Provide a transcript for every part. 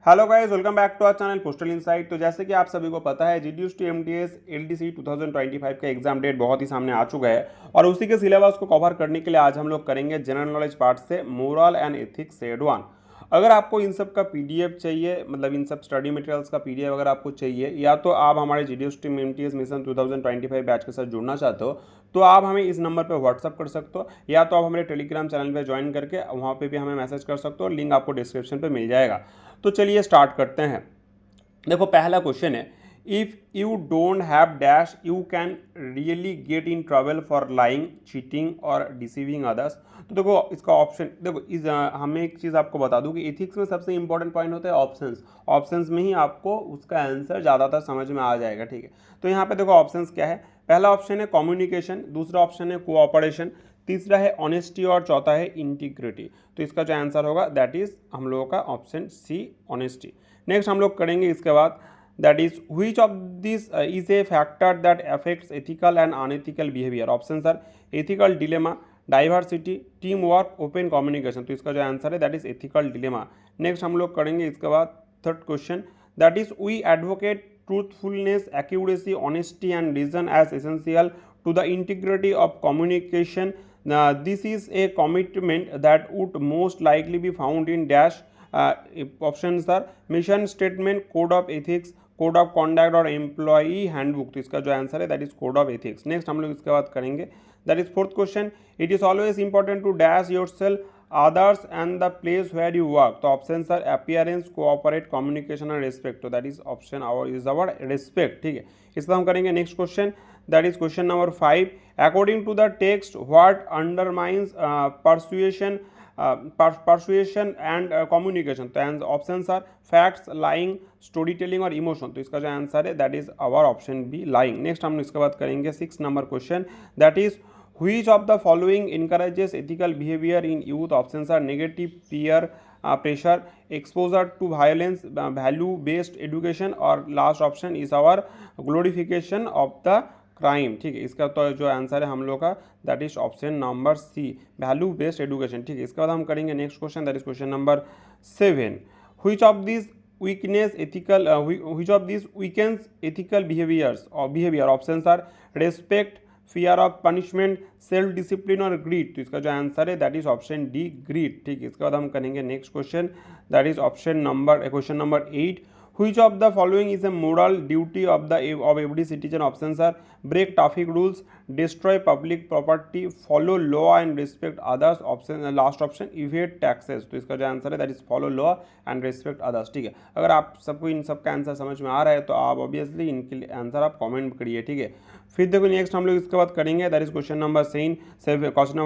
Hello guys, welcome back to our channel postal insight. तो जैसे कि आप सभी को पता है, जीडीएस टू एमटीएस एलडीसी 2025 का एग्जाम डेट बहुत ही सामने आ चुका है और उसी के सिलेबस को कवर करने के लिए आज हम लोग करेंगे जनरल नॉलेज पार्ट से moral and ethics said one. अगर आपको इन सब का पीडीएफ चाहिए, मतलब इन सब स्टडी मटेरियल्स का पीडीएफ अगर आपको चाहिए, या तो आप हमारे GDS to MTS mission 2025 batch के साथ जुड़ना चाहते हो तो आप हमें इस नंबर पर व्हाट्सअप कर सकते हो, या तो आप हमारे टेलीग्राम चैनल पर ज्वाइन करके वहाँ पे भी हमें मैसेज कर सकते हो। लिंक आपको डिस्क्रिप्शन पे मिल जाएगा। तो चलिए स्टार्ट करते हैं। देखो, पहला क्वेश्चन है, if you don't have dash you can really get in trouble for lying, cheating और डिसीविंग अदर्स। तो देखो इसका ऑप्शन, देखो हमें एक चीज़ आपको बता दूं कि एथिक्स में सबसे इंपॉर्टेंट पॉइंट होता है ऑप्शंस। ऑप्शंस में ही आपको उसका आंसर ज़्यादातर समझ में आ जाएगा, ठीक है। तो यहाँ पे देखो ऑप्शंस क्या है। पहला ऑप्शन है कम्युनिकेशन, दूसरा ऑप्शन है कोऑपरेशन, तीसरा है ऑनेस्टी और चौथा है इंटीग्रिटी। तो इसका जो आंसर होगा दैट इज हम लोगों का ऑप्शन सी, ऑनेस्टी। नेक्स्ट हम लोग करेंगे इसके बाद, that is which of this is a factor that affects ethical and unethical behaviour. Options are ethical dilemma, diversity, team work, open communication. तो इसका जो आंसर है that is ethical dilemma. Next हम लोग करेंगे इसके बाद third question, that is we advocate truthfulness, accuracy, honesty and reason as essential to the integrity of communication. This is a commitment that would most likely be found in dash. Options are mission statement, code of ethics, code of conduct और employee handbook. तो इसका जो answer है that is code of ethics. Next हम लोग इसके बाद करेंगे that is fourth question, it is always important to dash your self, others and the place where you work. तो options are appearance, cooperate, communication और respect. तो that is option our respect, ठीक है। इसका हम करेंगे next question, that is question number 5. According to the text, what undermines persuasion and communication? तो options are facts, lying, storytelling और emotion. तो इसका जो आंसर है that is our option B, lying. Next हम इसके बाद करेंगे 6 number question, that is which of the following encourages ethical behavior in youth? Options are negative peer pressure, exposure to violence, value based education और last option is our glorification of the crime, ठीक है। इसका तो जो answer है हम लोग का that is option number C, value based education, ठीक है। इसके बाद हम करेंगे next question, that is question number 7. which of these which of these weakens ethical behaviors or behavior? Options are respect, fear of punishment, self discipline और greed. तो इसका जो आंसर है that is option D, greed, ठीक है। इसके बाद हम करेंगे next question, that is question number 8. Which of the following is a moral duty of every citizen? Options are break traffic rules, destroy public property, follow law and respect others. Option last option evade taxes. तो इसका जो answer है that is follow law and respect others, ठीक है। अगर आप सबको इन सब का आंसर समझ में आ रहा है तो आप ऑब्वियसली इनके आंसर आप कमेंट करिए, ठीक है। फिर देखो नेक्स्ट हम लोग इसके बाद करेंगे that is question number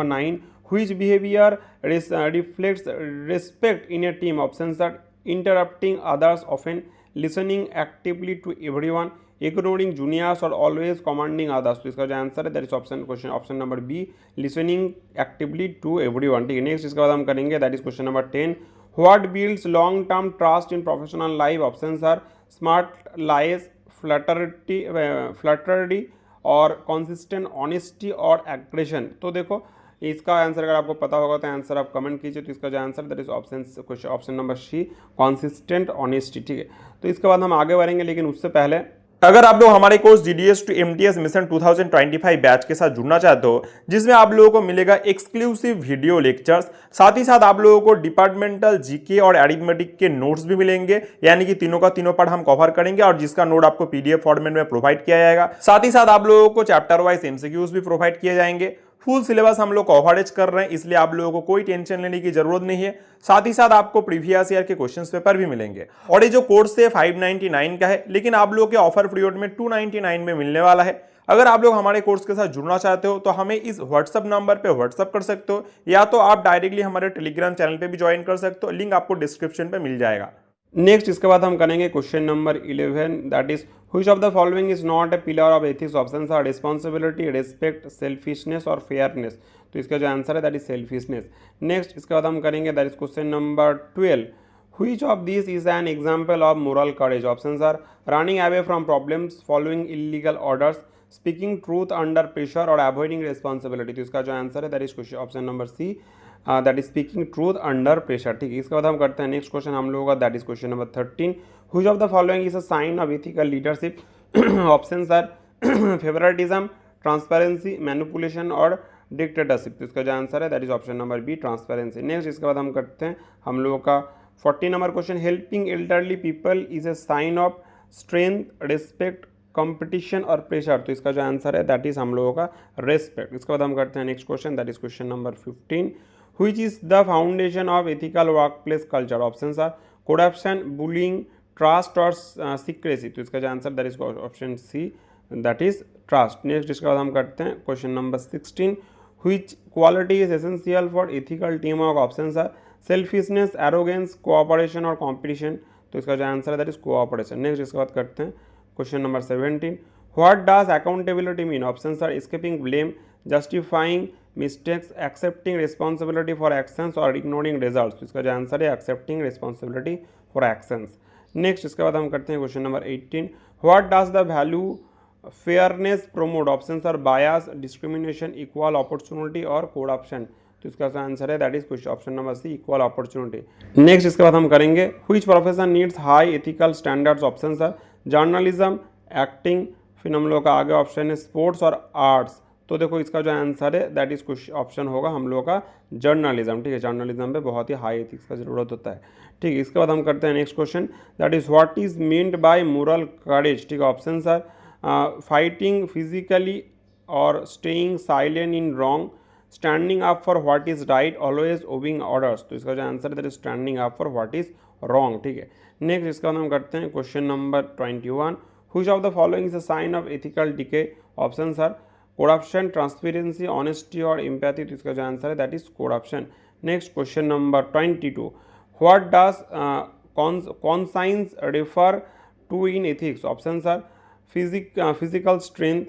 9. Which behavior reflects respect in a team? Options are interrupting others often, listening actively to everyone, ignoring juniors or always commanding others. तो इसका जो आंसर है that is option number B, listening actively to everyone, ठीक है। Next इसके बाद हम करेंगे that is question number 10. What builds long term trust in professional life? Options are smart lies, flattery और कंसिस्टेंट ऑनेस्टी और एग्रेशन। तो देखो इसका आंसर अगर आपको पता होगा तो आंसर आप कमेंट कीजिए। तो इसका जो answer that is option number C, consistent honesty, ठीक है। तो इसके बाद हम आगे बढ़ेंगे, लेकिन उससे पहले अगर आप लोग हमारे course GDS to MTS mission 2025 batch के साथ जुड़ना चाहते हो, जिसमें आप लोगों को मिलेगा एक्सक्लूसिव वीडियो लेक्चर्स, साथ ही साथ आप लोगों को डिपार्टमेंटल जीके और एरिथमेटिक के नोट्स भी मिलेंगे, यानी कि तीनों का तीनों पार्ट हम कवर करेंगे और जिसका नोट आपको पीडीएफ फॉर्मेट में प्रोवाइड किया जाएगा। साथ ही साथ आप लोगों को चैप्टर वाइज एमसीक्यूज भी प्रोवाइड किए जाएंगे। फुल सिलेबस हम लोग कवरेज कर रहे हैं, इसलिए आप लोगों को कोई टेंशन लेने की जरूरत नहीं है। साथ ही साथ आपको प्रीवियस ईयर के क्वेश्चंस पेपर भी मिलेंगे। और ये जो कोर्स है 599 का है, लेकिन आप लोगों के ऑफर पीरियड में 299 में मिलने वाला है। अगर आप लोग हमारे कोर्स के साथ जुड़ना चाहते हो तो हमें इस व्हाट्सएप नंबर पे व्हाट्सएप कर सकते हो, या तो आप डायरेक्टली हमारे टेलीग्राम चैनल पे भी ज्वाइन कर सकते हो, लिंक आपको डिस्क्रिप्शन पे मिल जाएगा। नेक्स्ट इसके बाद हम करेंगे question number 11, that is which of the following is not a pillar of ethics? Options are responsibility, respect, selfishness और फेयरनेस। तो इसका जो आंसर है दैट इज सेल्फिशनेस। नेक्स्ट इसके बाद हम करेंगे that is question number 12, which of this is an example of moral courage? Options are running away from problems, following illegal orders, speaking truth under pressure और avoiding responsibility. तो इसका जो answer है that is option number C, that is speaking truth under pressure. ठीक है, इसके बाद हम करते हैं नेक्स्ट क्वेश्चन हम लोगों का, that is question number 13। Which of the following is a sign of ethical leadership? Options are favouritism, transparency, manipulation और डिक्टेटरशिप। तो इसका जो आंसर है that is option number B, transparency. Next इसके बाद हम करते हैं हम लोगों का 40 number question. Helping elderly people is a sign of strength, respect, competition और प्रेशर। तो इसका जो आंसर है दैट इज हम लोगों का रेस्पेक्ट। इसके बाद हम करते हैं next question, that is question number 15। Which is the foundation of ethical work place culture? Options are corruption, bullying, trust और सीक्रेसी। तो इसका जो answer that is option C, that is trust. Next इसके बाद हम करते हैं question number 16। Which quality is essential for ethical team work? Options are selfishness, arrogance, cooperation और कॉम्पिटिशन। तो इसका जो आंसर है दैट इज कोऑपरेशन। नेक्स्ट इसके बाद करते हैं question number 17। What does accountability mean? Options are escaping blame, justifying mistakes, accepting responsibility for actions और इग्नोरिंग रिजल्ट्स। तो इसका जो आंसर है accepting responsibility for actions. Next इसके बाद हम करते हैं question number 18। What does the value fairness promote? Options are bias, discrimination, equal opportunity और करप्शन। तो इसका आंसर है that is option number C, equal opportunity. Next इसके बाद हम करेंगे which profession needs high ethical standards? Options are journalism, acting, फिर हम लोग का आगे ऑप्शन है स्पोर्ट्स और आर्ट्स। तो देखो इसका जो आंसर है दैट इज ऑप्शन होगा हम लोग का जर्नलिज्म। ठीक है, जर्नलिज्म पे बहुत ही हाई एथिक्स का जरूरत होता है। ठीक है, इसके बाद हम करते हैं next question, that is what is meant by moral courage? ठीक है, ऑप्शंस आर फाइटिंग फिजिकली और staying silent in wrong, standing up for what is right, always obeying orders. तो इसका जो आंसर है that is standing up for what is wrong. ठीक है, next इसका हम करते हैं question number 21। Which of the following is a sign of ethical decay? Options are corruption, transparency, honesty और एम्पैथी। तो इसका जो आंसर है that is corruption. Next question number 22। What does conscience refer to in ethics? Options are physical strength,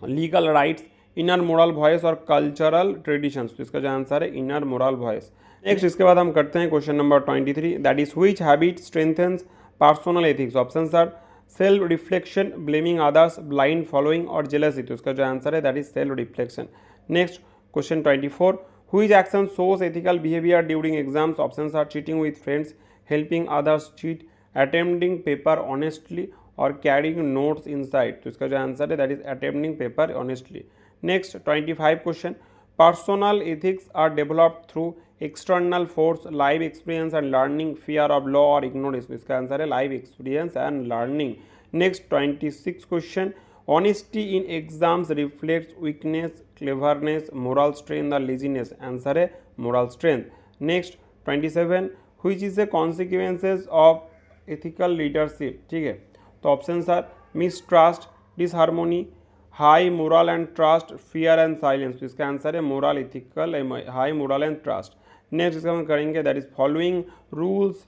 legal rights, inner moral voice और cultural traditions. तो इसका जो answer है इनर मोरल वॉइस। नेक्स्ट इसके बाद हम करते हैं question number 23, that is which habit strengthens personal ethics? Options are self reflection, blaming others, blind following और जेलसी। तो इसका जो आंसर है that is self reflection. Next question 24। Which action shows ethical behaviour during exams? Options are cheating with friends, helping others cheat, attempting paper honestly और carrying notes inside. तो इसका जो answer है that is attempting paper honestly. Next 25 question. Personal ethics are developed through external force, live experience and learning, fear of law और ignorance. इसका answer है live experience and learning. Next 26 question. Honesty in exams reflects weakness, cleverness, moral strength और laziness. Answer है moral strength. Next 27। Which is the consequences of ethical leadership? ठीक है, तो options are mistrust, disharmony, high moral and trust, fear and silence. तो इसका answer है moral, ethical, high moral and trust. Next इसका हम करेंगे that is following rules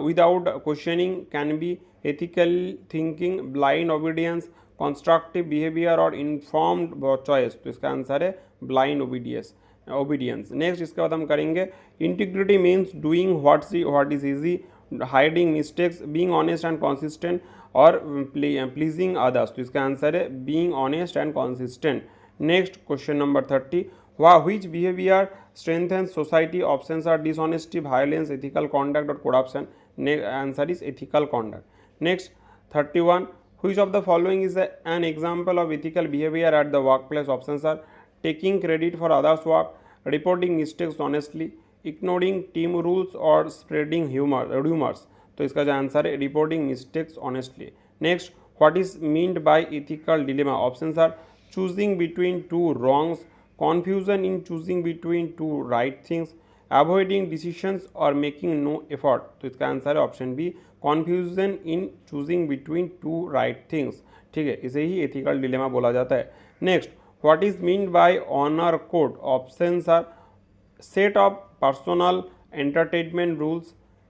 without questioning can be ethical thinking, blind obedience, constructive behaviour और informed choice. तो इसका answer है ब्लाइंड ओबीडियंस। नेक्स्ट इसके बाद हम करेंगे integrity means doing what is easy, hiding mistakes, being honest and consistent और pleasing others. तो इसका आंसर है being honest and consistent. Next question number 30। Which behaviour strengthens society? Options are dishonesty, violence, ethical conduct और corruption. Answer is ethical conduct. Next 31। Which of the following is an example of ethical behaviour at the work place? Options are taking credit for others work, reporting mistakes honestly, ignoring team rules और spreading rumours. तो इसका जो answer है reporting mistakes honestly. Next what is meant by ethical dilemma? Options are choosing between two wrongs, confusion in choosing between two right things, avoiding decisions और making no effort. तो इसका answer है option B, confusion in choosing between two right things. ठीक है, इसे ही ethical dilemma बोला जाता है। Next what is meant bye honour code? Options are set of personal entertainment rules,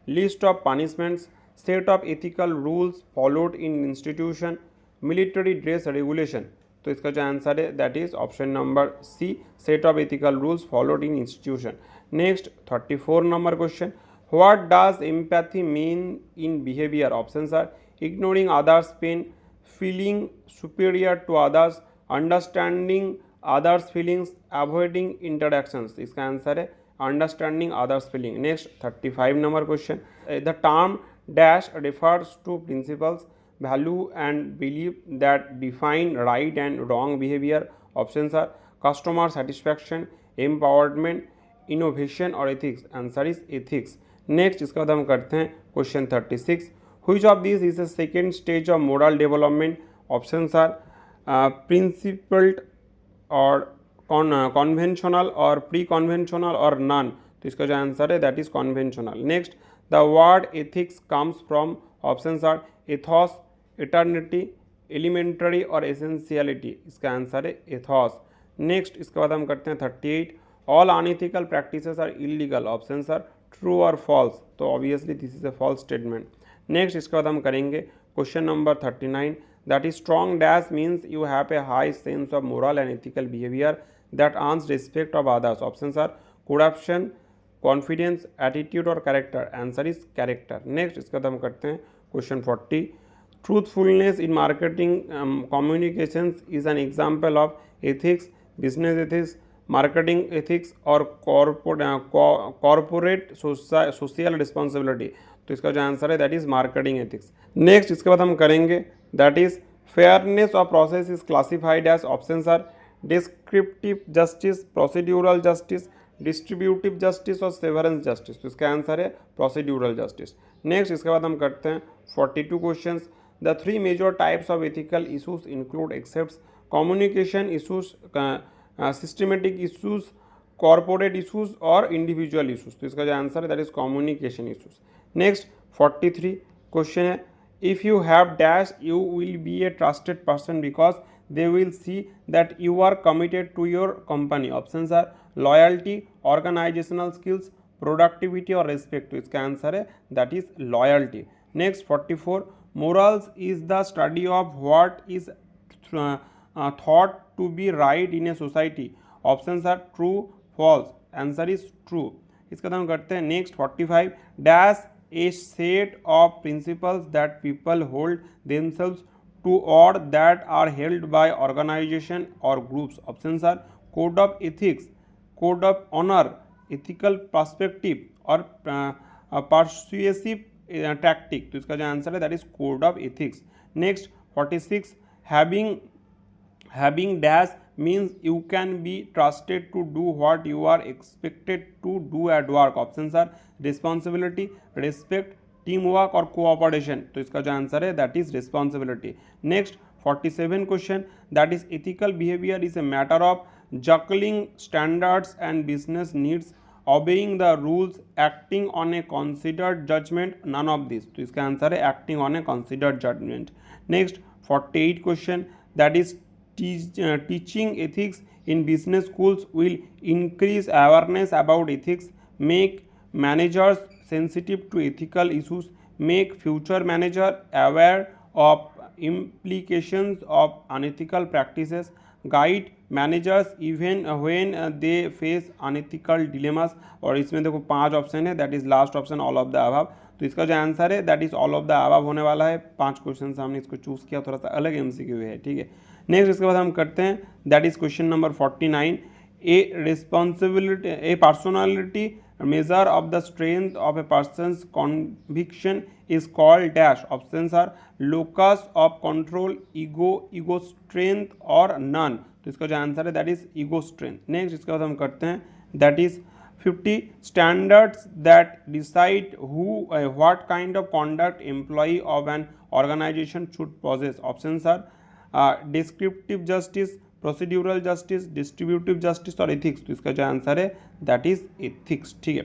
list of punishments, set of ethical rules followed in institution, military dress regulation। तो इसका जो आंसर है that is option number C, set of ethical rules followed in institution. Next 34 number question. What does empathy mean in behaviour? Options are ignoring others pain, feeling superior to others, understanding others feelings, avoiding interactions, इसका answer है understanding others feeling. Next 35 number question, the term dash refers to principles, value and belief that define right and wrong behaviour. Options are customer satisfaction, empowerment, innovation और ethics. Answer is ethics. Next इसके बाद हम करते हैं question 36, which of this is the second stage of moral development. Options are principled और conventional और pre conventional और none. तो इसका जो आंसर है that is conventional. Next the word ethics comes from. Options are ethos, eternity, elementary और essentiality. इसका answer है एथॉस। नेक्स्ट इसके बाद हम करते हैं 38, all unethical practices are illegal. Options are true और फॉल्स। तो obviously this is a false statement. Next इसके बाद हम करेंगे question number 39, that is strong dash means you have a high sense of moral and ethical behaviour that earns respect of others. Options are corruption, confidence, attitude और character. Answer is character. Next इसके बाद हम करते हैं question 40, truthfulness in marketing communications is an example of ethics, business ethics, marketing ethics और corporate social responsibility। तो इसका जो आंसर है that is marketing ethics. Next इसके बाद हम करेंगे that is fairness of process is classified as. Options are descriptive justice, procedural justice, distributive justice और सेवरेंस जस्टिस। तो इसका आंसर है प्रोसीड्यूरल जस्टिस। नेक्स्ट इसके बाद हम करते हैं 42 questions, the three major types of ethical issues include except communication issues, systematic issues, corporate issues और इंडिविजुअल इशूज। तो इसका जो आंसर है that is communication issues. Next 43 question है, if you have dash you will be a trusted person because they will see that you are committed to your company. Options are loyalty, organizational skills, productivity or respect. तो इसका answer है that is loyalty. Next 44, morals is the study of what is thought to be right in a society. Options are true, false. Answer is true. इसका हम करते हैं next 45, dash a set of principles that people hold themselves to or that are held by organization or groups. Options are code of ethics, code of honor, ethical perspective और persuasive tactic। तो इसका जो answer है that is code of ethics. Next 46, having dash means you can be trusted to do what you are expected to do at work. Options are responsibility, respect, team work और cooperation. तो इसका जो answer है that is responsibility. Next 47 question, that is ethical behaviour is a matter of juggling standards and business needs, obeying the rules, acting on a considered judgment, none of this। तो इसका answer है acting on a considered judgment। Next 48 question, that is teaching ethics in business schools will increase awareness about ethics, make managers sensitive to ethical issues, make future manager aware of implications of unethical practices, guide managers even when they face unethical dilemmas। और इसमें देखो 5 option है, that is last option all of the above. तो इसका जो answer है that is all of the above होने वाला है। 5 क्वेश्चन से हमने इसको चूज किया, थोड़ा सा अलग एमसीक्यू है, ठीक है। नेक्स्ट इसके बाद हम करते हैं that is question number 49, A personality measure of the strength of a person's conviction is called dash। Options are locus of control, ego strength और none। तो इसका जो आंसर है that is ego strength. Next इसके बाद हम करते हैं that is 50 standards that decide what kind of conduct employee of an organisation should possess. Options are descriptive justice, procedural justice, distributive justice और एथिक्स। तो इसका जो आंसर है दैट इज एथिक्स, ठीक है।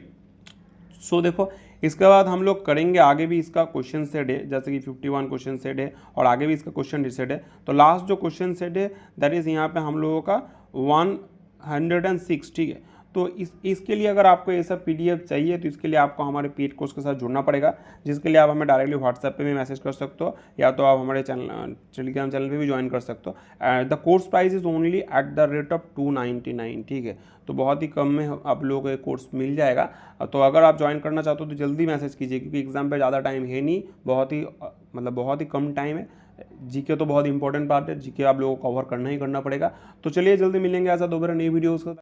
सो देखो इसके बाद हम लोग करेंगे आगे भी इसका क्वेश्चन सेट है, जैसे कि 51 क्वेश्चन सेट है और आगे भी इसका क्वेश्चन सेट है। तो लास्ट जो क्वेश्चन सेट है दैट इज यहाँ पे हम लोगों का 106, ठीक है। तो इसके लिए अगर आपको ये सब PDF चाहिए तो इसके लिए आपको हमारे पेड कोर्स के साथ जुड़ना पड़ेगा, जिसके लिए आप हमें डायरेक्टली व्हाट्सएप पे भी मैसेज कर सकते हो या तो आप हमारे टेलीग्राम चैनल पे भी ज्वाइन कर सकते हो। The course price is only at the rate of 299, ठीक है। तो बहुत ही कम में आप लोगों को ये कोर्स मिल जाएगा। तो अगर आप ज्वाइन करना चाहते हो तो जल्दी मैसेज कीजिए, क्योंकि एग्ज़ाम पे ज़्यादा टाइम है नहीं, बहुत ही कम टाइम है। GK तो बहुत इंपॉर्टेंट पार्ट है, GK आप लोगों को कवर करना ही करना पड़ेगा। तो चलिए जल्दी मिलेंगे ऐसा दोबारा नई वीडियोज़ का।